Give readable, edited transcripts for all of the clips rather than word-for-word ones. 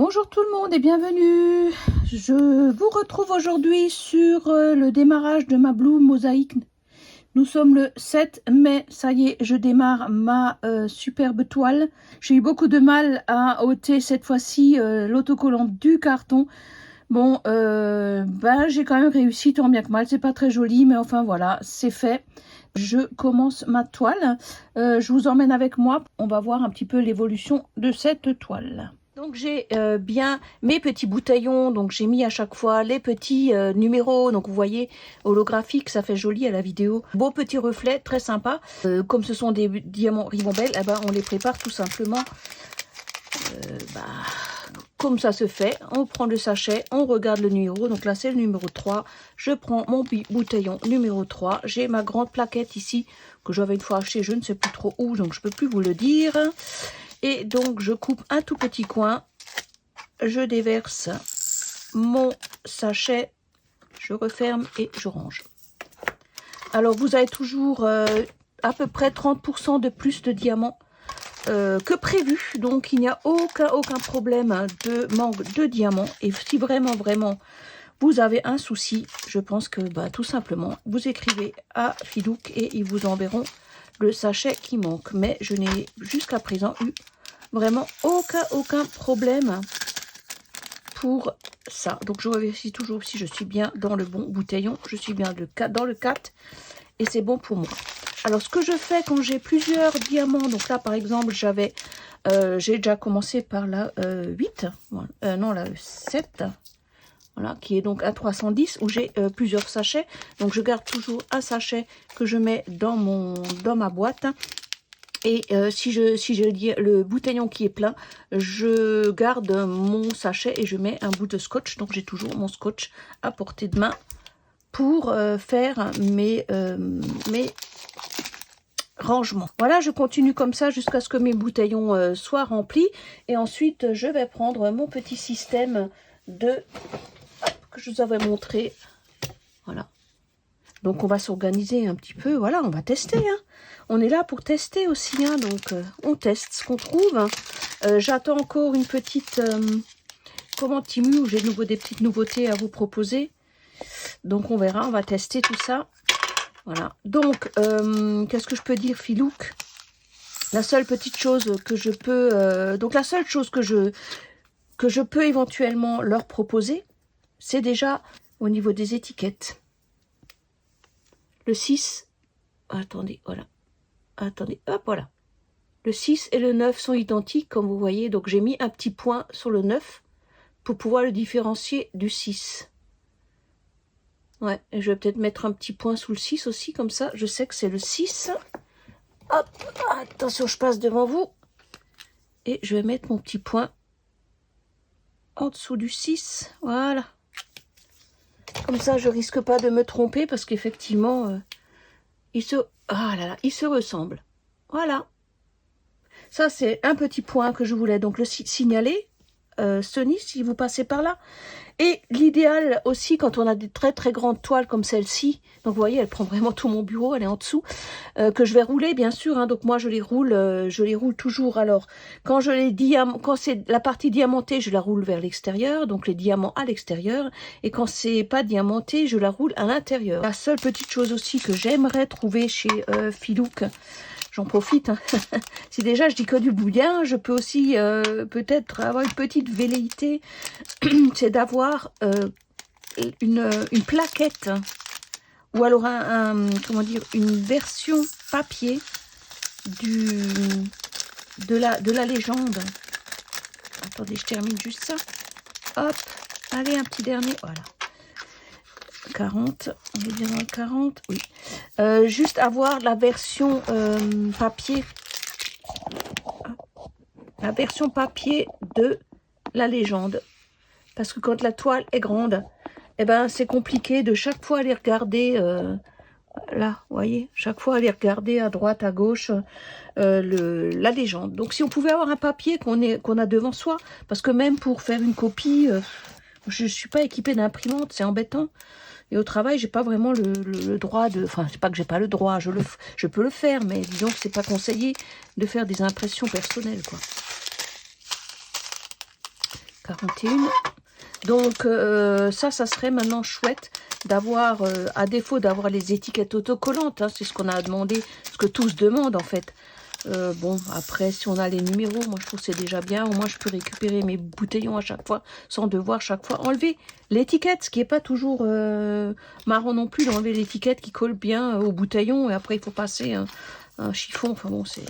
Bonjour tout le monde et bienvenue. Je vous retrouve aujourd'hui sur le démarrage de ma Blue Mosaïque. Nous sommes le 7 mai, ça y est, je démarre ma superbe toile. J'ai eu beaucoup de mal à ôter cette fois-ci l'autocollant du carton. Bon, j'ai quand même réussi tant bien que mal. C'est pas très joli, mais enfin voilà, c'est fait. Je commence ma toile. Je vous emmène avec moi. On va voir un petit peu l'évolution de cette toile. Donc j'ai bien mes petits bouteillons, donc j'ai mis à chaque fois les petits numéros, donc vous voyez, holographique, ça fait joli à la vidéo. Beau petit reflet, très sympa. Comme ce sont des diamants Ribambelle, eh ben, on les prépare tout simplement comme ça se fait. On prend le sachet, on regarde le numéro, donc là c'est le numéro 3. Je prends mon bouteillon numéro 3. J'ai ma grande plaquette ici, que j'avais une fois acheté, je ne sais plus trop où, donc je ne peux plus vous le dire. Et donc je coupe un tout petit coin, je déverse mon sachet, je referme et je range. Alors vous avez toujours à peu près 30% de plus de diamants que prévu, donc il n'y a aucun problème de manque de diamants. Et si vraiment vous avez un souci, je pense que tout simplement vous écrivez à Fidouk et ils vous enverront le sachet qui manque. Mais je n'ai jusqu'à présent eu vraiment aucun problème pour ça. Donc je vérifie toujours si je suis bien dans le bon bouteillon. Je suis bien dans le 4 et c'est bon pour moi. Alors ce que je fais quand j'ai plusieurs diamants, donc là par exemple j'ai déjà commencé par la 8, non la 7, voilà, qui est donc à 310 où j'ai plusieurs sachets. Donc je garde toujours un sachet que je mets dans ma boîte. Et si j'ai le bouteillon qui est plein, je garde mon sachet et je mets un bout de scotch. Donc j'ai toujours mon scotch à portée de main pour faire mes rangements. Voilà, je continue comme ça jusqu'à ce que mes bouteillons soient remplis. Et ensuite, je vais prendre mon petit système que je vous avais montré. Voilà. Donc on va s'organiser un petit peu. Voilà, on va tester. Hein. On est là pour tester aussi. Hein. Donc on teste ce qu'on trouve. J'attends encore une petite Timu où j'ai des petites nouveautés à vous proposer. Donc on verra, on va tester tout ça. Voilà. Donc qu'est-ce que je peux dire, Filouk? La seule petite chose que je peux que je peux éventuellement leur proposer, c'est déjà au niveau des étiquettes. Le 6, attendez, voilà. Attendez, hop, voilà. Le 6 et le 9 sont identiques, comme vous voyez. Donc, j'ai mis un petit point sur le 9 pour pouvoir le différencier du 6. Ouais, et je vais peut-être mettre un petit point sous le 6 aussi, comme ça, je sais que c'est le 6. Hop, attention, je passe devant vous. Et je vais mettre mon petit point en dessous du 6. Voilà. Comme ça, je risque pas de me tromper parce qu'effectivement, ils se ressemblent. Voilà. Ça, c'est un petit point que je voulais donc le signaler. Sony, si vous passez par là. Et l'idéal aussi, quand on a des très grandes toiles comme celle-ci, donc vous voyez, elle prend vraiment tout mon bureau, elle est en dessous, que je vais rouler, bien sûr, hein, donc moi je les roule toujours. Alors, quand c'est la partie diamantée, je la roule vers l'extérieur, donc les diamants à l'extérieur, et quand c'est pas diamanté, je la roule à l'intérieur. La seule petite chose aussi que j'aimerais trouver chez Filouk, j'en profite, hein. Si déjà je dis que du bouillon, je peux aussi peut-être avoir une petite velléité, c'est d'avoir une plaquette, ou alors une version papier de la légende. Attendez, je termine juste ça. Hop, allez, un petit dernier, voilà. 40, on est bien dans le 40, oui. Juste avoir la version papier. La version papier de la légende. Parce que quand la toile est grande, eh ben c'est compliqué de chaque fois aller regarder, là, vous voyez, chaque fois aller regarder à droite, à gauche, la légende. Donc si on pouvait avoir un papier qu'on a devant soi, parce que même pour faire une copie, je ne suis pas équipée d'imprimante, c'est embêtant. Et au travail, j'ai pas vraiment le droit de... Enfin, c'est pas que j'ai pas le droit, je peux le faire, mais disons que c'est pas conseillé de faire des impressions personnelles, quoi. 41. Donc ça serait maintenant chouette d'avoir, à défaut d'avoir les étiquettes autocollantes, hein, c'est ce qu'on a demandé, ce que tous demandent en fait. Bon, après, si on a les numéros, moi je trouve que c'est déjà bien. Au moins, je peux récupérer mes bouteillons à chaque fois, sans devoir chaque fois enlever l'étiquette, ce qui n'est pas toujours marrant non plus, d'enlever l'étiquette qui colle bien au bouteillon. Et après, il faut passer un chiffon. Enfin bon, c'est...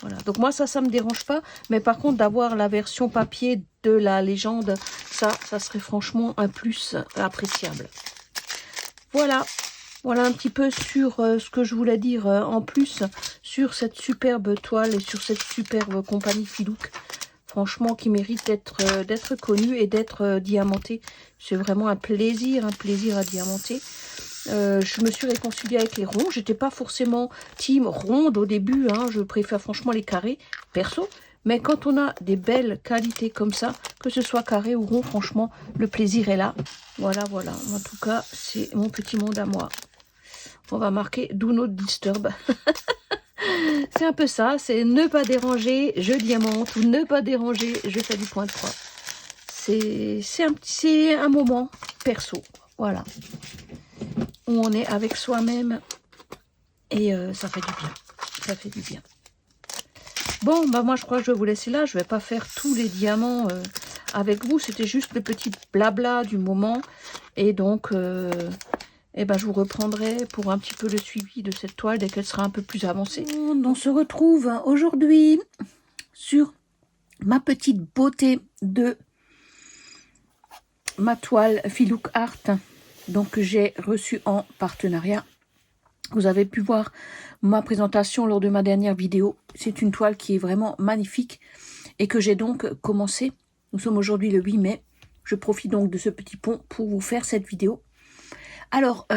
Voilà. Donc moi, ça me dérange pas. Mais par contre, d'avoir la version papier de la légende, ça serait franchement un plus appréciable. Voilà. Voilà un petit peu sur ce que je voulais dire en plus sur cette superbe toile et sur cette superbe compagnie Filouk. Franchement, qui mérite d'être connue et d'être diamantée. C'est vraiment un plaisir à diamanter. Je me suis réconciliée avec les ronds. J'étais pas forcément team ronde au début. Hein. Je préfère franchement les carrés, perso. Mais quand on a des belles qualités comme ça, que ce soit carré ou rond, franchement, le plaisir est là. Voilà, voilà. En tout cas, c'est mon petit monde à moi. On va marquer Do Not Disturb. C'est un peu ça, c'est ne pas déranger, je diamante, ou ne pas déranger, je fais du point de croix. C'est un moment perso, voilà. Où on est avec soi-même et ça fait du bien. Ça fait du bien. Bon, bah moi je crois que je vais vous laisser là. Je vais pas faire tous les diamants avec vous. C'était juste le petit blabla du moment. Et donc... et ben, je vous reprendrai pour un petit peu le suivi de cette toile dès qu'elle sera un peu plus avancée. On se retrouve aujourd'hui sur ma petite beauté de ma toile Filouk Art, donc que j'ai reçue en partenariat. Vous avez pu voir ma présentation lors de ma dernière vidéo. C'est une toile qui est vraiment magnifique et que j'ai donc commencé. Nous sommes aujourd'hui le 8 mai. Je profite donc de ce petit pont pour vous faire cette vidéo. Alors,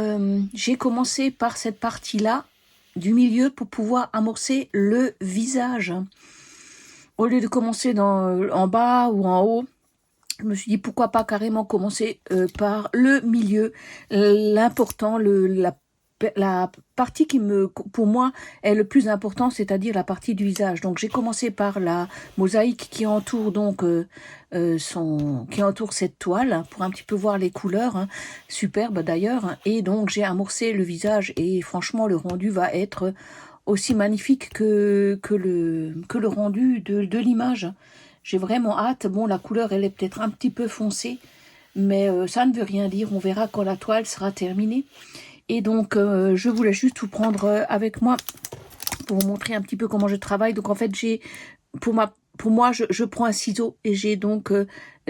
j'ai commencé par cette partie-là du milieu pour pouvoir amorcer le visage. Au lieu de commencer en bas ou en haut, je me suis dit pourquoi pas carrément commencer par le milieu. L'important, la partie qui pour moi est le plus important, c'est-à-dire la partie du visage. Donc j'ai commencé par la mosaïque qui entoure donc qui entoure cette toile pour un petit peu voir les couleurs, hein, superbe d'ailleurs. Hein, et donc j'ai amorcé le visage et franchement le rendu va être aussi magnifique que le rendu de l'image. J'ai vraiment hâte. Bon, la couleur elle est peut-être un petit peu foncée, mais ça ne veut rien dire. On verra quand la toile sera terminée. Et donc, je voulais juste vous prendre avec moi pour vous montrer un petit peu comment je travaille. Donc, en fait, pour moi, je prends un ciseau et j'ai donc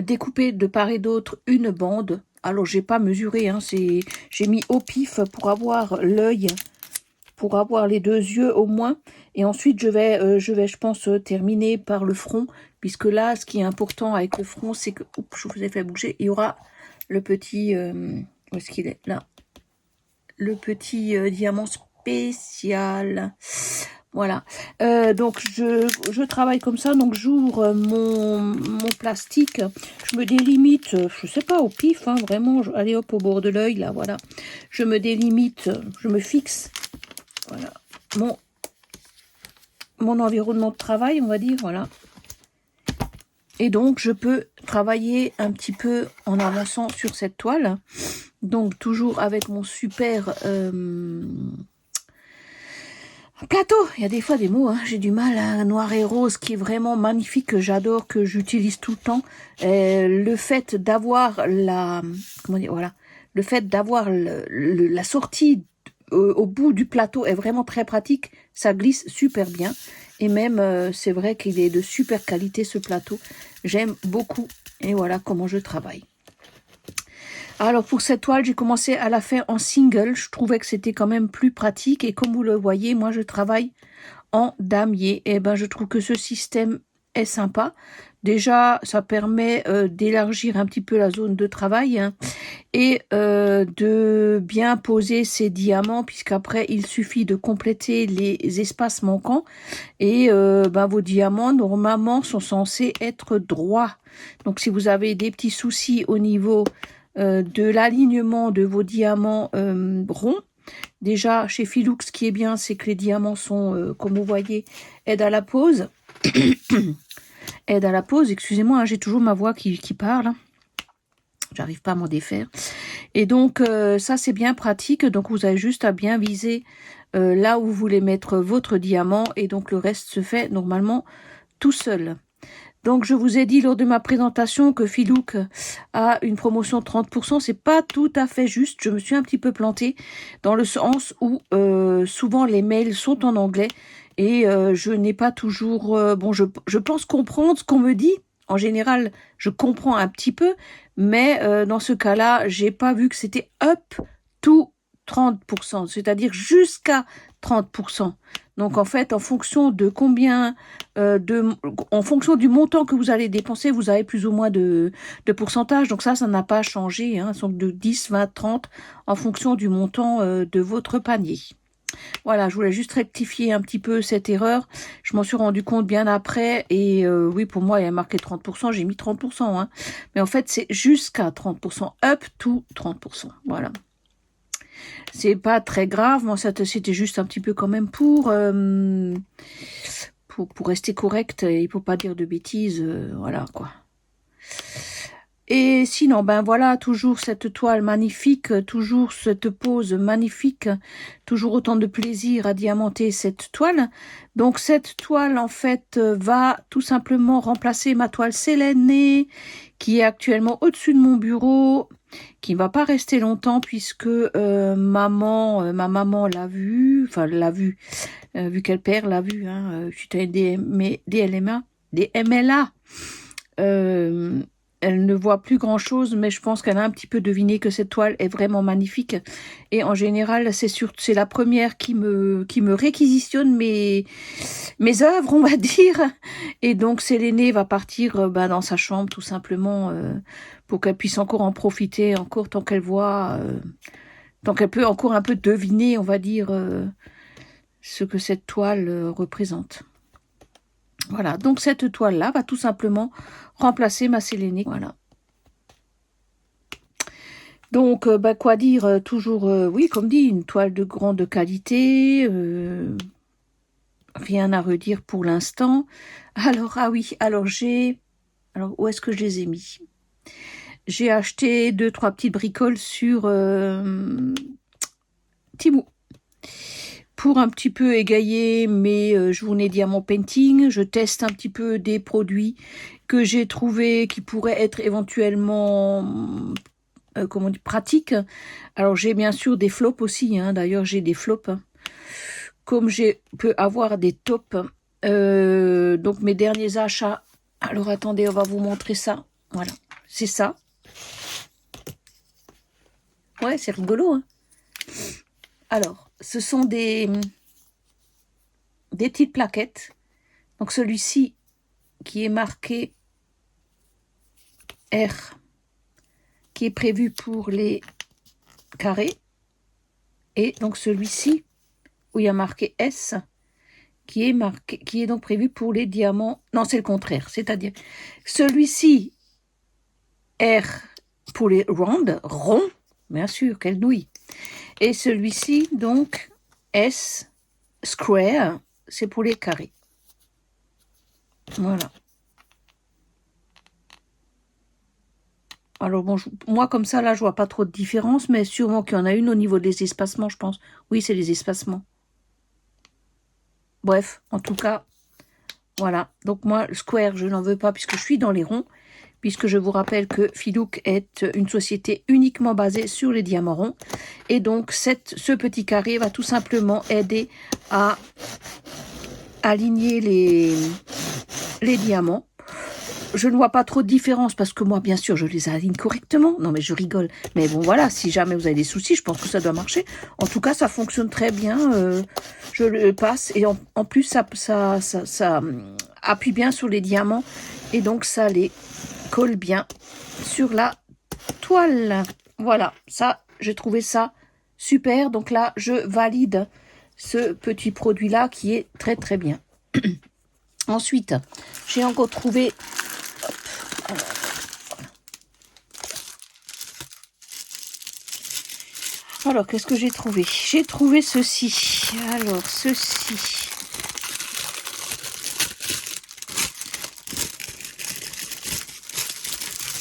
découpé de part et d'autre une bande. Alors, j'ai pas mesuré, hein, j'ai mis au pif pour avoir l'œil, pour avoir les deux yeux au moins. Et ensuite, je vais, je pense, terminer par le front, puisque là, ce qui est important avec le front, c'est que, oups, je vous ai fait bouger, il y aura le petit, où est-ce qu'il est? Là. Le petit diamant spécial. Voilà. Donc, je travaille comme ça. Donc, j'ouvre mon plastique. Je me délimite, je sais pas, au pif, hein, vraiment. Allez, hop, au bord de l'œil, là, voilà. Je me délimite, je me fixe. Voilà. Mon environnement de travail, on va dire, voilà. Et donc, je peux travailler un petit peu en avançant sur cette toile. Donc, toujours avec mon super plateau. Il y a des fois des mots, hein, j'ai du mal. Hein, noir et rose qui est vraiment magnifique, que j'adore, que j'utilise tout le temps. Le fait d'avoir comment dire, voilà, le fait d'avoir la sortie au bout du plateau est vraiment très pratique. Ça glisse super bien. Et même, c'est vrai qu'il est de super qualité ce plateau. J'aime beaucoup. Et voilà comment je travaille. Alors pour cette toile, j'ai commencé à la faire en single. Je trouvais que c'était quand même plus pratique. Et comme vous le voyez, moi je travaille en damier. Et ben je trouve que ce système est sympa. Déjà, ça permet d'élargir un petit peu la zone de travail, hein, et de bien poser ces diamants, puisqu'après, il suffit de compléter les espaces manquants. Et ben, vos diamants, normalement, sont censés être droits. Donc, si vous avez des petits soucis au niveau de l'alignement de vos diamants ronds, déjà, chez Filouk, ce qui est bien, c'est que les diamants sont, comme vous voyez, aident à la pose. aide à la pose. Excusez-moi, hein, j'ai toujours ma voix qui parle. J'arrive pas à m'en défaire. Et donc, ça, c'est bien pratique. Donc, vous avez juste à bien viser là où vous voulez mettre votre diamant. Et donc, le reste se fait normalement tout seul. Donc, je vous ai dit lors de ma présentation que Filouk a une promotion de 30%. C'est pas tout à fait juste. Je me suis un petit peu plantée dans le sens où souvent les mails sont en anglais et je n'ai pas toujours... bon, je pense comprendre ce qu'on me dit. En général, je comprends un petit peu, mais dans ce cas-là, j'ai pas vu que c'était up to 30%, c'est-à-dire jusqu'à 30%. Donc, en fait, en fonction de combien, en fonction du montant que vous allez dépenser, vous avez plus ou moins de pourcentage. Donc, ça n'a pas changé. Hein. Donc, de 10, 20, 30, en fonction du montant de votre panier. Voilà, je voulais juste rectifier un petit peu cette erreur. Je m'en suis rendu compte bien après. Et oui, pour moi, il y a marqué 30%. J'ai mis 30%. Hein. Mais en fait, c'est jusqu'à 30%. Up to 30%. Voilà. C'est pas très grave, moi c'était juste un petit peu quand même pour rester correct et pour pas dire de bêtises, voilà quoi. Et sinon, ben voilà, toujours cette toile magnifique, toujours cette pose magnifique, toujours autant de plaisir à diamanter cette toile. Donc cette toile, en fait, va tout simplement remplacer ma toile Sélénée, qui est actuellement au-dessus de mon bureau, qui ne va pas rester longtemps puisque ma maman l'a vue, enfin l'a vue, vu qu'elle perd, l'a vue, hein, suite à des MLA. Elle ne voit plus grand chose, mais je pense qu'elle a un petit peu deviné que cette toile est vraiment magnifique. Et en général, c'est la première qui me réquisitionne mes œuvres, on va dire. Et donc, Sélénée va partir dans sa chambre, tout simplement, pour qu'elle puisse encore en profiter, encore tant qu'elle voit, tant qu'elle peut encore un peu deviner, on va dire, ce que cette toile représente. Voilà, donc cette toile-là va tout simplement remplacer ma Sélénée. Voilà. Donc, quoi dire, toujours, oui, comme dit, une toile de grande qualité, rien à redire pour l'instant. Alors, ah oui, alors où est-ce que je les ai mis? J'ai acheté 2-3 petites bricoles sur Temu. Pour un petit peu égayer mes journées diamant painting, je teste un petit peu des produits que j'ai trouvés qui pourraient être éventuellement comment dire, pratiques. Alors j'ai bien sûr des flops aussi, hein. D'ailleurs j'ai des flops. Comme j'ai peux avoir des tops. Donc mes derniers achats. Alors attendez, on va vous montrer ça. Voilà, c'est ça. Ouais, c'est rigolo, hein. Alors, ce sont des petites plaquettes. Donc celui-ci qui est marqué R, qui est prévu pour les carrés. Et donc celui-ci, où il y a marqué S, qui est donc prévu pour les diamants. Non, c'est le contraire. C'est-à-dire, celui-ci, R pour les ronds, bien sûr, quelle nouille. Et celui-ci, donc, S, square, c'est pour les carrés. Voilà. Alors bon, moi comme ça, là, je vois pas trop de différence, mais sûrement qu'il y en a une au niveau des espacements, je pense. Oui, c'est les espacements. Bref, en tout cas, voilà. Donc moi, le square, je n'en veux pas puisque je suis dans les ronds, puisque je vous rappelle que Filouk est une société uniquement basée sur les diamants ronds. Et donc, ce petit carré va tout simplement aider à aligner les diamants. Je ne vois pas trop de différence parce que moi, bien sûr, je les aligne correctement. Non, mais je rigole. Mais bon, voilà, si jamais vous avez des soucis, je pense que ça doit marcher. En tout cas, ça fonctionne très bien. Je le passe et en plus, ça appuie bien sur les diamants et donc ça les colle bien sur la toile. Voilà, ça, j'ai trouvé ça super. Donc là, je valide ce petit produit-là qui est très, très bien. Ensuite, j'ai encore trouvé... Alors, qu'est-ce que j'ai trouvé? J'ai trouvé ceci. Alors, ceci.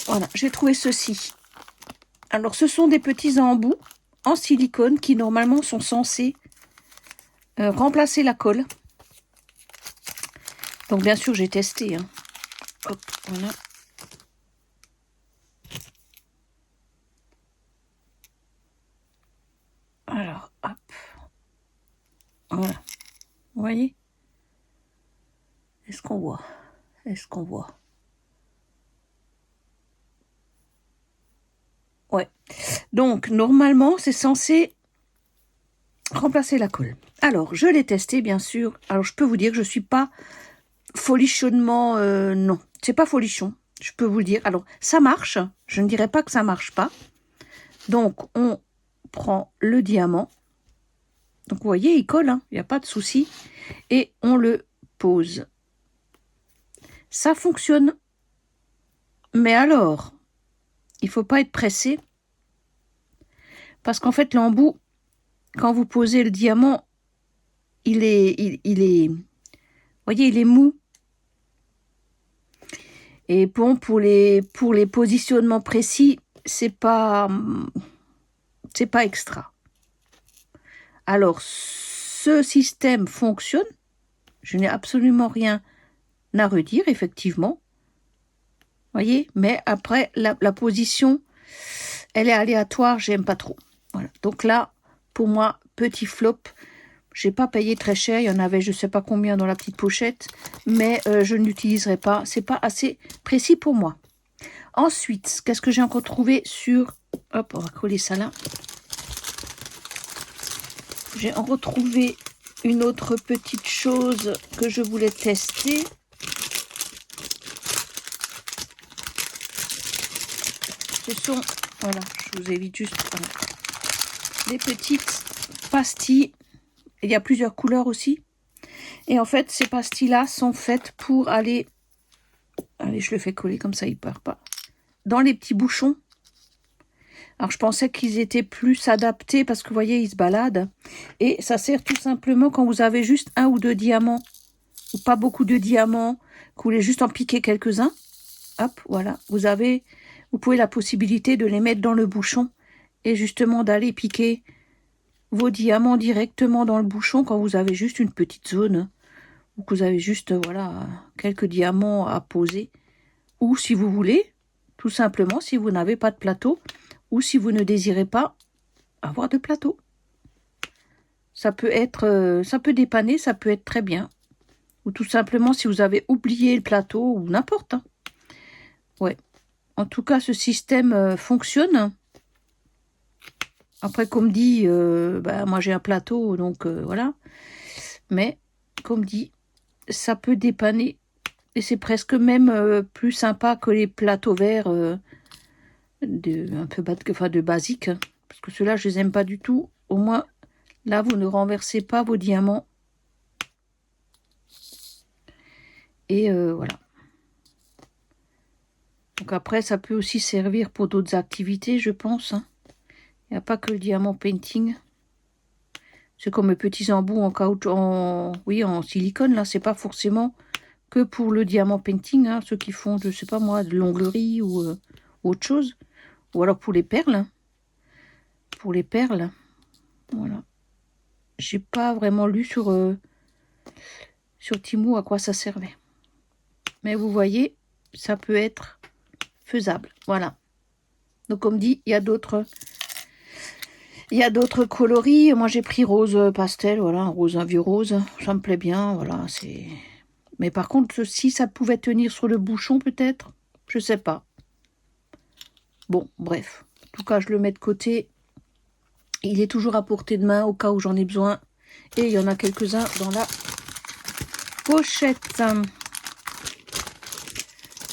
Voilà, j'ai trouvé ceci. Alors, ce sont des petits embouts en silicone qui, normalement, sont censés remplacer la colle. Donc, bien sûr, j'ai testé. Hein. Hop, voilà. Alors, hop. Voilà. Vous voyez? Est-ce qu'on voit? Est-ce qu'on voit? Ouais. Donc, normalement, c'est censé remplacer la colle. Alors, je l'ai testé, bien sûr. Alors, je peux vous dire que je ne suis pas folichonnement... non, c'est pas folichon. Je peux vous le dire. Alors, ça marche. Je ne dirais pas que ça marche pas. Donc, on prend le diamant. Donc, vous voyez, il colle. Hein, il n'y a pas de souci. Et on le pose. Ça fonctionne. Mais alors, il ne faut pas être pressé. Parce qu'en fait, l'embout, quand vous posez le diamant, il est, vous voyez, il est mou. Et bon, pour les positionnements précis, c'est pas extra. Alors, ce système fonctionne. Je n'ai absolument rien à redire, effectivement. Voyez, mais après, la position, elle est aléatoire, j'aime pas trop. Voilà. Donc là, pour moi, petit flop. J'ai pas payé très cher, il y en avait je sais pas combien dans la petite pochette, mais je ne l'utiliserai pas, c'est pas assez précis pour moi. Ensuite, qu'est-ce que j'ai encore trouvé sur... Hop, on va coller ça là. J'ai encore trouvé une autre petite chose que je voulais tester. Ce sont, voilà, je vous évite juste, voilà, des petites pastilles. Il y a plusieurs couleurs aussi. Et en fait, ces pastilles-là sont faites pour aller... Allez, je le fais coller comme ça, il ne part pas. Dans les petits bouchons. Alors, je pensais qu'ils étaient plus adaptés parce que, vous voyez, ils se baladent. Et ça sert tout simplement quand vous avez juste 1 ou 2 diamants, ou pas beaucoup de diamants, que vous voulez juste en piquer quelques-uns. Hop, voilà. Vous pouvez la possibilité de les mettre dans le bouchon et justement d'aller piquer vos diamants directement dans le bouchon quand vous avez juste une petite zone ou que vous avez juste, voilà, quelques diamants à poser. Ou si vous voulez, tout simplement, si vous n'avez pas de plateau, ou si vous ne désirez pas avoir de plateau. Ça peut être, ça peut dépanner, ça peut être très bien. Ou tout simplement, si vous avez oublié le plateau, ou n'importe. Hein. Ouais. En tout cas, ce système fonctionne. Après, comme dit, moi j'ai un plateau, donc voilà. Mais, comme dit, ça peut dépanner. Et c'est presque même plus sympa que les plateaux verts un peu de basique. Hein, parce que ceux-là, je les aime pas du tout. Au moins, là, vous ne renversez pas vos diamants. Et voilà. Donc après, ça peut aussi servir pour d'autres activités, je pense. Hein. Il n'y a pas que le diamant painting. C'est comme les petits embouts en caoutchouc, en silicone. Là, c'est pas forcément que pour le diamant painting. Hein, ceux qui font, je sais pas moi, de l'onglerie ou autre chose. Ou alors pour les perles. Hein. Pour les perles. Voilà. J'ai pas vraiment lu sur Temu à quoi ça servait. Mais vous voyez, ça peut être faisable. Voilà. Donc comme dit, il y a d'autres coloris. Moi j'ai pris rose pastel, voilà, un vieux rose. Ça me plaît bien, voilà. Mais par contre, si ça pouvait tenir sur le bouchon peut-être, je sais pas. Bon, bref. En tout cas, je le mets de côté. Il est toujours à portée de main au cas où j'en ai besoin. Et il y en a quelques-uns dans la pochette.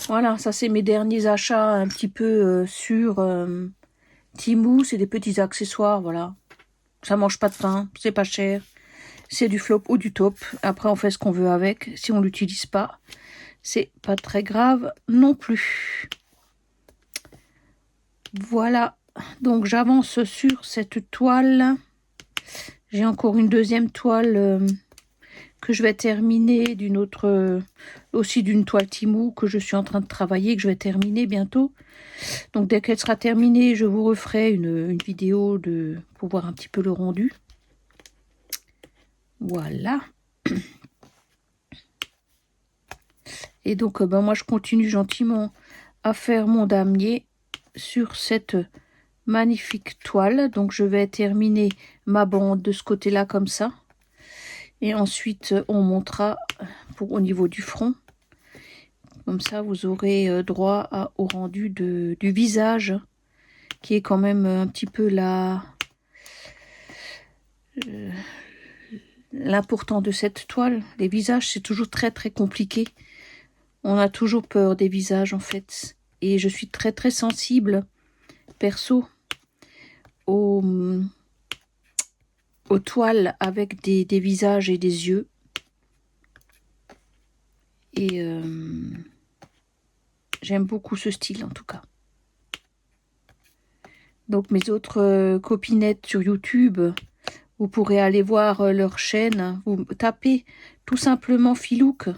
Voilà, ça c'est mes derniers achats un petit peu sur Temu. C'est des petits accessoires, voilà. Ça mange pas de pain, c'est pas cher. C'est du flop ou du top. Après, on fait ce qu'on veut avec. Si on l'utilise pas, c'est pas très grave non plus. Voilà. Donc, j'avance sur cette toile. J'ai encore une deuxième toile que je vais terminer d'une autre, aussi d'une toile Temu que je suis en train de travailler, que je vais terminer bientôt. Donc dès qu'elle sera terminée, je vous referai une vidéo pour voir un petit peu le rendu. Voilà. Et donc moi je continue gentiment à faire mon damier sur cette magnifique toile. Donc je vais terminer ma bande de ce côté-là comme ça. Et ensuite on montera au niveau du front. Comme ça vous aurez droit au rendu du visage, qui est quand même un petit peu l'important de cette toile. Les visages, c'est toujours très très compliqué. On a toujours peur des visages en fait. Et je suis très très sensible, perso, aux toiles avec des visages et des yeux. Et j'aime beaucoup ce style en tout cas. Donc mes autres copinettes sur YouTube, vous pourrez aller voir leur chaîne. Vous tapez tout simplement Filouk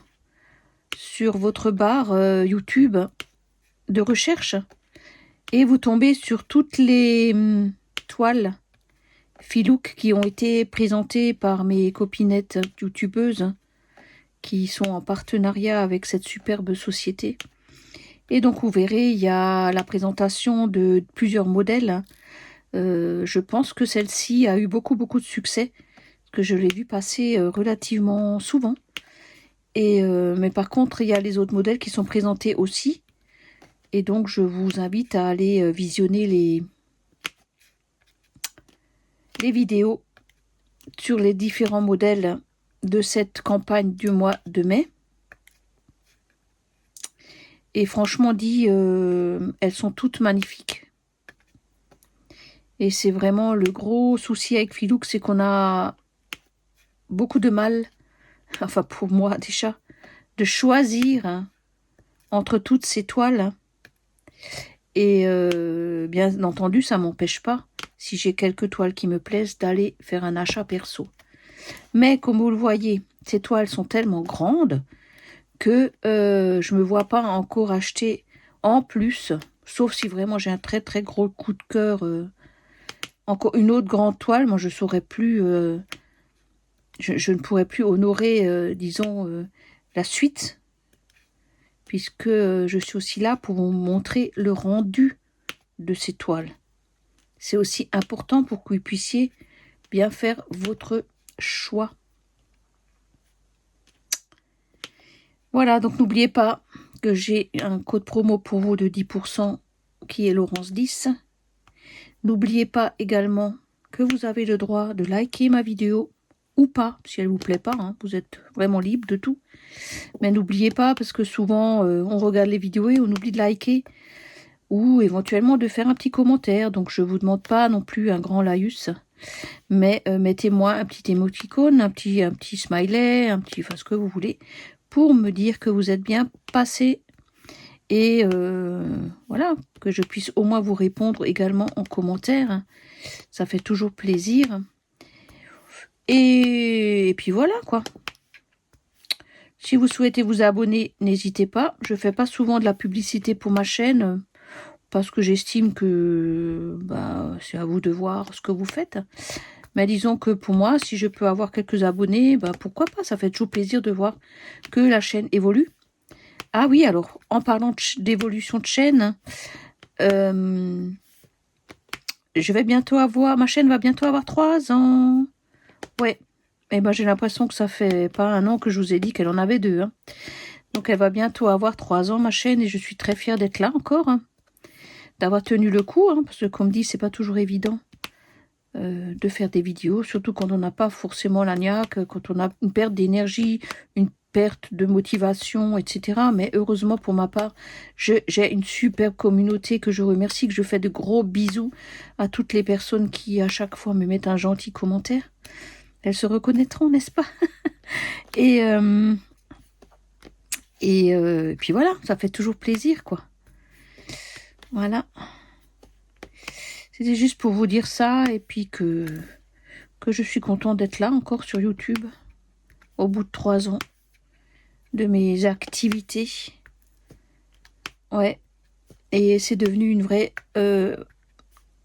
sur votre barre YouTube de recherche et vous tombez sur toutes les toiles Filouk qui ont été présentées par mes copinettes youtubeuses qui sont en partenariat avec cette superbe société. Et donc vous verrez, il y a la présentation de plusieurs modèles. Je pense que celle-ci a eu beaucoup de succès, parce que je l'ai vu passer relativement souvent. Et mais par contre, il y a les autres modèles qui sont présentés aussi. Et donc je vous invite à aller visionner les vidéos sur les différents modèles de cette campagne du mois de mai. Et franchement dit, elles sont toutes magnifiques. Et c'est vraiment le gros souci avec Filouk, c'est qu'on a beaucoup de mal, enfin pour moi déjà, de choisir entre toutes ces toiles. Et bien entendu, ça m'empêche pas, si j'ai quelques toiles qui me plaisent, d'aller faire un achat perso. Mais comme vous le voyez, ces toiles sont tellement grandes que je me vois pas encore acheter en plus, sauf si vraiment j'ai un très très gros coup de cœur. Encore une autre grande toile, moi je saurais plus, je ne pourrais plus honorer, disons, la suite, puisque je suis aussi là pour vous montrer le rendu de ces toiles. C'est aussi important pour que vous puissiez bien faire votre choix. Voilà, donc n'oubliez pas que j'ai un code promo pour vous de 10% qui est Laurence 10. N'oubliez pas également que vous avez le droit de liker ma vidéo ou pas, si elle vous plaît pas, hein, vous êtes vraiment libre de tout. Mais n'oubliez pas, parce que souvent on regarde les vidéos et on oublie de liker ou éventuellement de faire un petit commentaire. Donc je vous demande pas non plus un grand laïus, mais mettez-moi un petit émoticône, un petit smiley, enfin ce que vous voulez, pour me dire que vous êtes bien passé. Et voilà, que je puisse au moins vous répondre également en commentaire. Ça fait toujours plaisir. Et puis voilà, quoi. Si vous souhaitez vous abonner, n'hésitez pas. Je ne fais pas souvent de la publicité pour ma chaîne, parce que j'estime que c'est à vous de voir ce que vous faites. Mais disons que pour moi, si je peux avoir quelques abonnés, pourquoi pas. Ça fait toujours plaisir de voir que la chaîne évolue. Ah oui, alors, en parlant d'évolution de chaîne, je vais bientôt ma chaîne va bientôt avoir 3 ans. Ouais, et j'ai l'impression que ça fait pas 1 an que je vous ai dit qu'elle en avait 2. Hein. Donc elle va bientôt avoir 3 ans, ma chaîne, et je suis très fière d'être là encore. Hein, d'avoir tenu le coup, hein, parce que comme dit, c'est pas toujours évident de faire des vidéos, surtout quand on n'a pas forcément la niaque, quand on a une perte d'énergie, une perte de motivation, etc. Mais heureusement pour ma part, j'ai une superbe communauté que je remercie, que je fais de gros bisous à toutes les personnes qui à chaque fois me mettent un gentil commentaire. Elles se reconnaîtront, n'est-ce pas? Et puis voilà, ça fait toujours plaisir, quoi. Voilà. C'était juste pour vous dire ça, et puis que je suis contente d'être là encore sur YouTube. au bout de 3 ans de mes activités. Ouais, et c'est devenu une vraie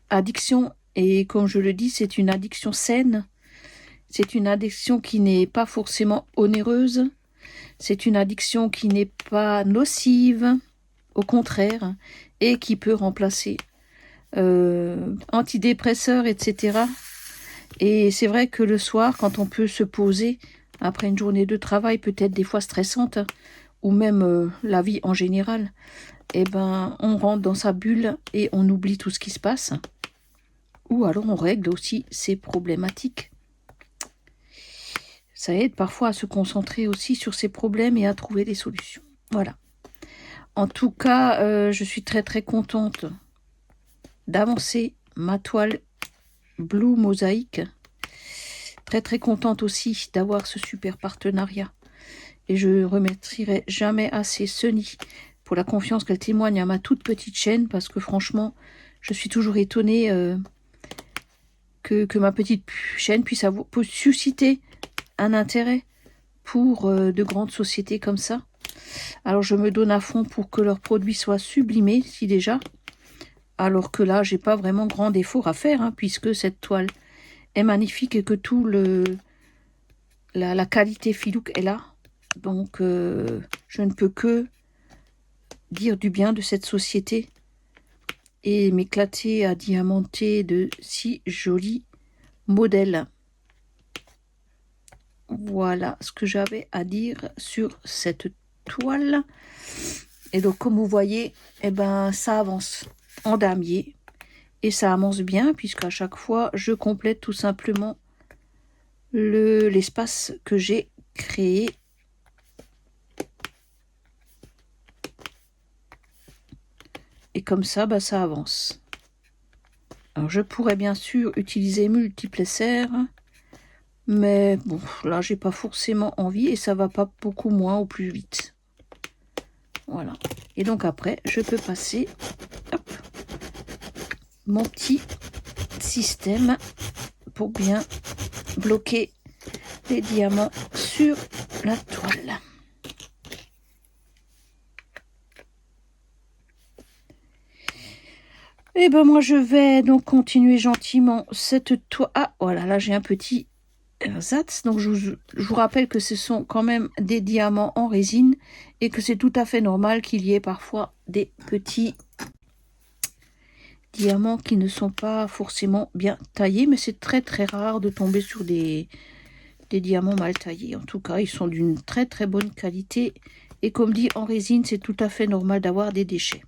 addiction. Et comme je le dis, c'est une addiction saine. C'est une addiction qui n'est pas forcément onéreuse. C'est une addiction qui n'est pas nocive, au contraire, et qui peut remplacer antidépresseurs, etc. Et c'est vrai que le soir, quand on peut se poser après une journée de travail, peut-être des fois stressante, ou même la vie en général, eh ben, on rentre dans sa bulle et on oublie tout ce qui se passe. Ou alors on règle aussi ses problématiques. Ça aide parfois à se concentrer aussi sur ses problèmes et à trouver des solutions. Voilà. En tout cas, je suis très très contente d'avancer ma toile Blue Mosaïque. Très très contente aussi d'avoir ce super partenariat. Et je ne remercierai jamais assez Sunny pour la confiance qu'elle témoigne à ma toute petite chaîne, parce que franchement, je suis toujours étonnée que ma petite chaîne puisse susciter un intérêt pour de grandes sociétés comme ça. Alors je me donne à fond pour que leurs produits soient sublimés, si déjà. Alors que là, j'ai pas vraiment grand effort à faire, hein, puisque cette toile est magnifique et que tout la qualité filouk est là. Donc je ne peux que dire du bien de cette société et m'éclater à diamanter de si jolis modèles. Voilà ce que j'avais à dire sur cette toile. Et donc comme vous voyez, eh ben, ça avance en damier. Et ça avance bien puisqu'à chaque fois, je complète tout simplement l'espace que j'ai créé. Et comme ça, bah, ça avance. Alors je pourrais bien sûr utiliser multiples serres. Mais bon, là, j'ai pas forcément envie et ça va pas beaucoup moins ou plus vite. Voilà. Et donc après, je peux passer hop, mon petit système pour bien bloquer les diamants sur la toile. Et ben moi, je vais donc continuer gentiment cette toile. Ah, voilà, là, j'ai un petit ersatz. Donc, je vous rappelle que ce sont quand même des diamants en résine et que c'est tout à fait normal qu'il y ait parfois des petits diamants qui ne sont pas forcément bien taillés, mais c'est très très rare de tomber sur des diamants mal taillés. En tout cas, ils sont d'une très très bonne qualité et comme dit, en résine, c'est tout à fait normal d'avoir des déchets.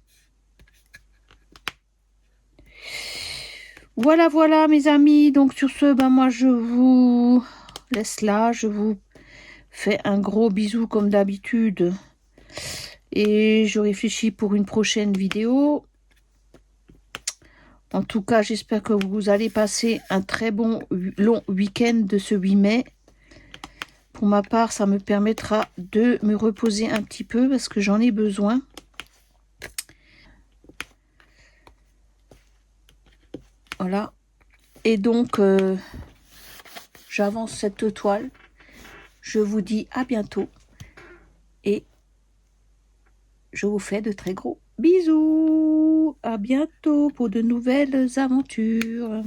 Voilà, voilà mes amis, donc sur ce, ben moi je vous laisse là, je vous fais un gros bisou comme d'habitude et je réfléchis pour une prochaine vidéo. En tout cas, j'espère que vous allez passer un très bon long week-end de ce 8 mai. Pour ma part, ça me permettra de me reposer un petit peu parce que j'en ai besoin. Voilà. Et donc, j'avance cette toile. Je vous dis à bientôt. Et je vous fais de très gros bisous. À bientôt pour de nouvelles aventures.